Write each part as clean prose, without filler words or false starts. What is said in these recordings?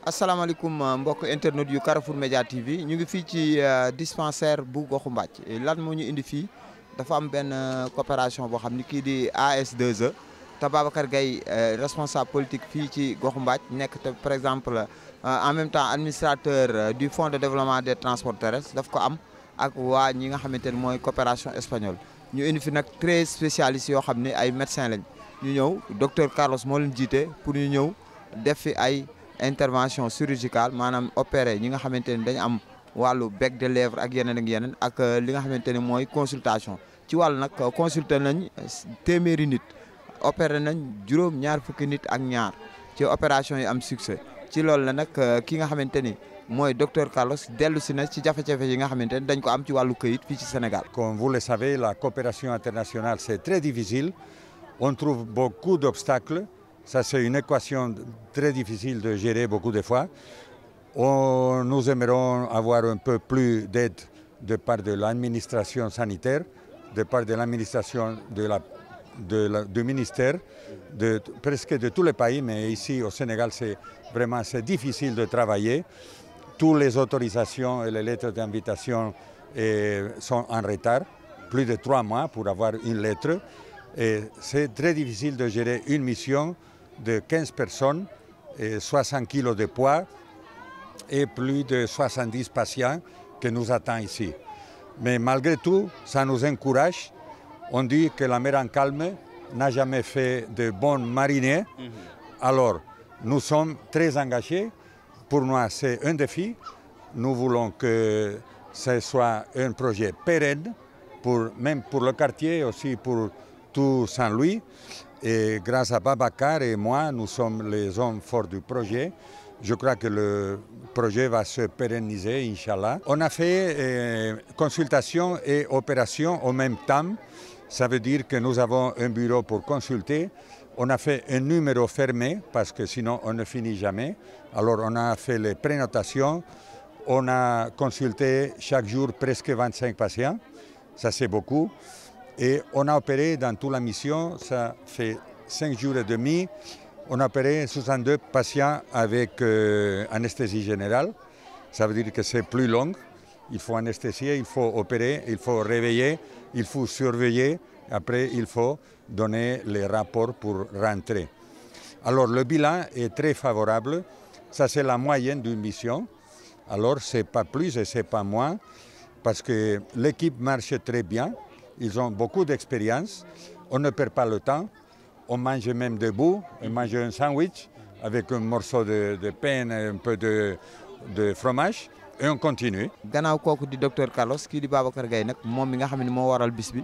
asalaamaaleykum mbokk internet yu Carrefour Média TV ñu ngi fii ci dispensaire bu goxu Mbàcc lan moo ñu indi fii dafa am benn coopération boo xam ni kii di AS2E te Babacar Gaye responsable politique fii ci goxu Mbàcc nekk te par exemple en même temps administrateur du fonds de développement des transports terrestres daf ko am ak waa ñi nga xamante ne mooy coopération espagnole ñu indi fi nag 13 spécialistes yoo xam ne ay médecins lañ ñu ñëw docteur Carlos moo leen jiite pour ñu ñëw def fi ay intervention chirurgicale maanaam opéré ñi nga xamante ni dañu am wàllu bec de lèvre ak yeneen ak li nga xamante ne mooy consultation ci wàllu nag consulté nañ téeméeri nit opéré nañ ñaar fukki nit ak ñaar ci opération yi am succès ci loolu la nag ki nga xamante ni mooy docteur Carlos dellu si na ci jafe-jafe yi nga xamante ni dañ ko am ci wàllu këyit fii ci Sénégal. Comme vous le savez, la coopération internationale c'est très difficile. On trouve beaucoup d'obstacles. Ça, c'est une équation très difficile de gérer beaucoup de fois. Nous aimerions avoir un peu plus d'aide de part de l'administration sanitaire, de part de l'administration du ministère, presque de tous les pays, mais ici au Sénégal, c'est difficile de travailler. Toutes les autorisations et les lettres d'invitation sont en retard, plus de 3 mois pour avoir une lettre. Et c'est très difficile de gérer une mission de 15 personnes, et 60 kilos de poids et plus de 70 patients que nous attendent ici. Mais malgré tout, ça nous encourage. On dit que la mer en calme n'a jamais fait de bons mariniers. Alors, nous sommes très engagés. Pour nous, c'est un défi. Nous voulons que ce soit un projet pérenne, même pour le quartier, aussi pour tout Saint-Louis. Et grâce à Babacar et moi, nous sommes les hommes forts du projet. Je crois que le projet va se pérenniser, Inch'Allah. On a fait consultation et opération en même temps. Ça veut dire que nous avons un bureau pour consulter. On a fait un numéro fermé parce que sinon on ne finit jamais. Alors on a fait les prénotations. On a consulté chaque jour presque 25 patients. Ça c'est beaucoup. Et on a opéré dans toute la mission, ça fait 5 jours et demi. On a opéré 62 patients avec anesthésie générale. Ça veut dire que c'est plus long. Il faut anesthésier, il faut opérer, il faut réveiller, il faut surveiller. Après, il faut donner les rapports pour rentrer. Alors, le bilan est très favorable. Ça, c'est la moyenne d'une mission. Alors, ce n'est pas plus et ce n'est pas moins. Parce que l'équipe marche très bien. Ils ont beaucoup d'expérience. On ne perd pas le temps. On mange même debout. On mange un sandwich avec un morceau de pain et un peu de fromage. Et on continue. gannaaw kooku di docteur Carlos kii di Babacar Gaye nag moom mi nga xam ne moo waral bis bi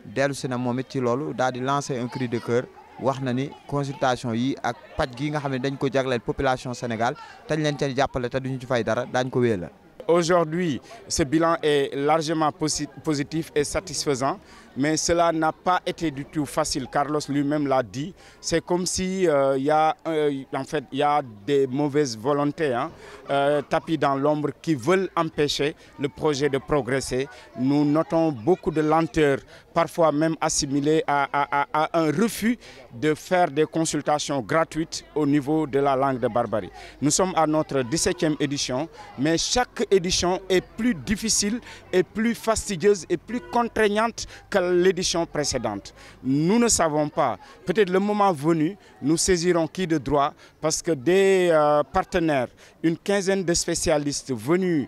dellu si na moom it ci loolu daal di lancer un cri de cœur wax na ni consultation yi ak paj gi nga xam ne dañ ko jagleel population Sénégal te ñu leen ca jàppale te duñu ci fay dara daañu ko wéyal. Aujourd'hui, ce bilan est largement positif et satisfaisant, mais cela n'a pas été du tout facile. Carlos lui-même l'a dit. C'est comme si il y a des mauvaises volontés tapis dans l'ombre qui veulent empêcher le projet de progresser. Nous notons beaucoup de lenteur, parfois même assimilée à un refus de faire des consultations gratuites au niveau de la langue de Barbarie. Nous sommes à notre 17e édition, mais chaque édition est plus difficile et plus fastidieuse et plus contraignante que l'édition précédente. Nous ne savons pas. Peut-être le moment venu, nous saisirons qui de droit parce que des partenaires, une quinzaine de spécialistes venus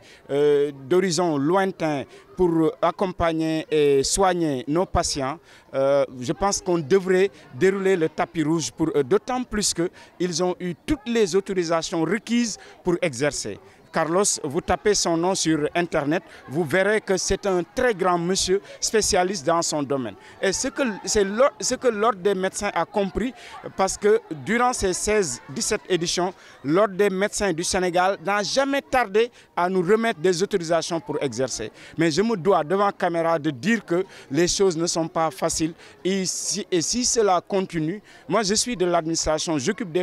d'horizons lointains pour accompagner et soigner nos patients, je pense qu'on devrait dérouler le tapis rouge pour eux, d'autant plus qu'ils ont eu toutes les autorisations requises pour exercer. Carlos, vous tapez son nom sur Internet, vous verrez que c'est un très grand monsieur spécialiste dans son domaine. Et c'est ce que l'Ordre des médecins a compris, parce que durant ces 16-17 éditions, l'Ordre des médecins du Sénégal n'a jamais tardé à nous remettre des autorisations pour exercer. Mais je me dois devant caméra de dire que les choses ne sont pas faciles. Et si cela continue, moi je suis de l'administration, j'occupe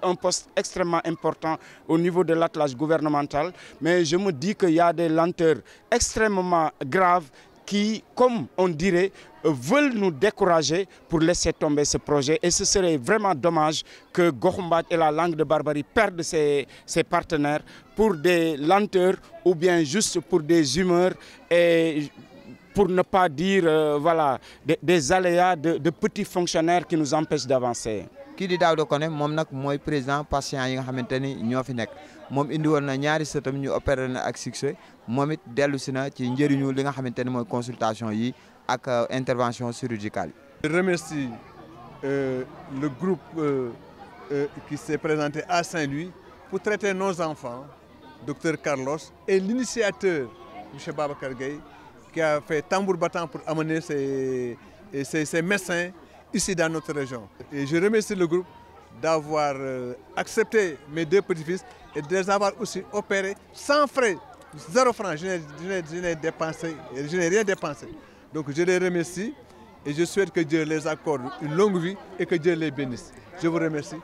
un poste extrêmement important au niveau de l'attelage gouvernemental, mais je me dis qu'il y a des lenteurs extrêmement graves qui, comme on dirait, veulent nous décourager pour laisser tomber ce projet. Et ce serait vraiment dommage que Goxu Mbathie et la langue de Barbarie perdent ses partenaires pour des lenteurs ou bien juste pour des humeurs et pour ne pas dire voilà, des aléas de petits fonctionnaires qui nous empêchent d'avancer. kii di Daouda Koné moom nag mooy président patient yi nga xamante ni ñoo fi nekk moom indi woon na ñaari sëtam ñu opéré na ak succès moom it dellu si na ci njëriñu li nga xamante ni mooy consultation yi ak intervention chirurgicale yi. Je remercie le groupe qui s'est présenté à Saint-Louis pour traiter nos enfants, Dr Carlos, et l'initiateur, M. Babacar Gueye, qui a fait tambour battant pour amener ces médecins ici dans notre région. Et je remercie le groupe d'avoir accepté mes deux petits-fils et de les avoir aussi opérés sans frais, 0 francs. Je n'ai rien dépensé. Donc je les remercie et je souhaite que Dieu les accorde une longue vie et que Dieu les bénisse. Je vous remercie.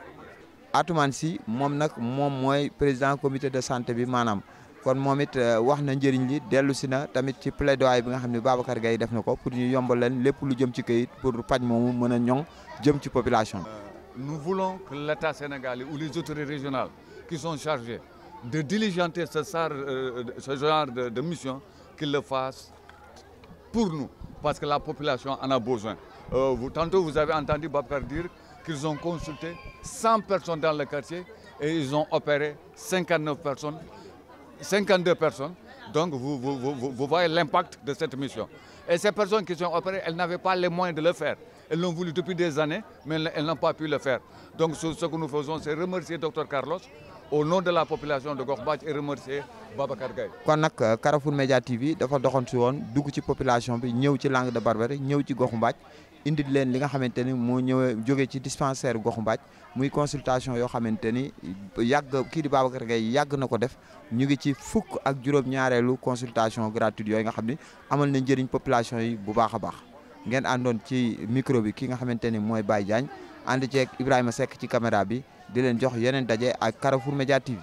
Atoumane Sy moom nag moom mooy président comité de santé bi maanaam kon moom it wax na njëriñ li dellu si na tamit ci plaidoyer bi nga xam ne Babacar Gueye def na ko pour ñu yombal leen lépp lu jëm ci këyit pour paj moomu mën a ñoŋ jëm ci population bi. Nous voulons que l'État sénégalais ou les autorités régionales qui sont chargées de diligenter ce genre de mission, qu'ils le fassent pour nous, parce que la population en a besoin. Tantôt vous avez entendu Babacar dire qu'ils ont consulté 100 personnes dans le quartier et ils ont opéré 52 personnes. Donc vous voyez l'impact de cette mission. Et ces personnes qui sont opérées, elles n'avaient pas les moyens de le faire. Elles l'ont voulu depuis des années, mais elles n'ont pas pu le faire. Donc ce que nous faisons, c'est remercier Dr Carlos au nom de la population de Goxu Mbathie et remercier Babacar Gueye. kon nag Carrefour Média TV dafa doxoon si woon dugg ci population bi ñëw ci langue de Barbarie ñëw ci Goxu Mbathie indil leen li nga xamante ni moo ñëwee jógee ci dispensaire Goxu Mbathie muy consultation yoo xamante ni yàgg kii di Babacar Gueye yàgg na ko def ñu ngi ci fukk ak juróom-ñaareelu consultation gratuite yooyu nga xam ni amal na njëriñ population yi bu baax a baax ngeen àndoon ci micro bi ki nga xamante ni mooy Baye Diagne ànd ceeg Ibrahima Seck ci caméra bi di leen jox yeneen daje ak Carrefour Média TV.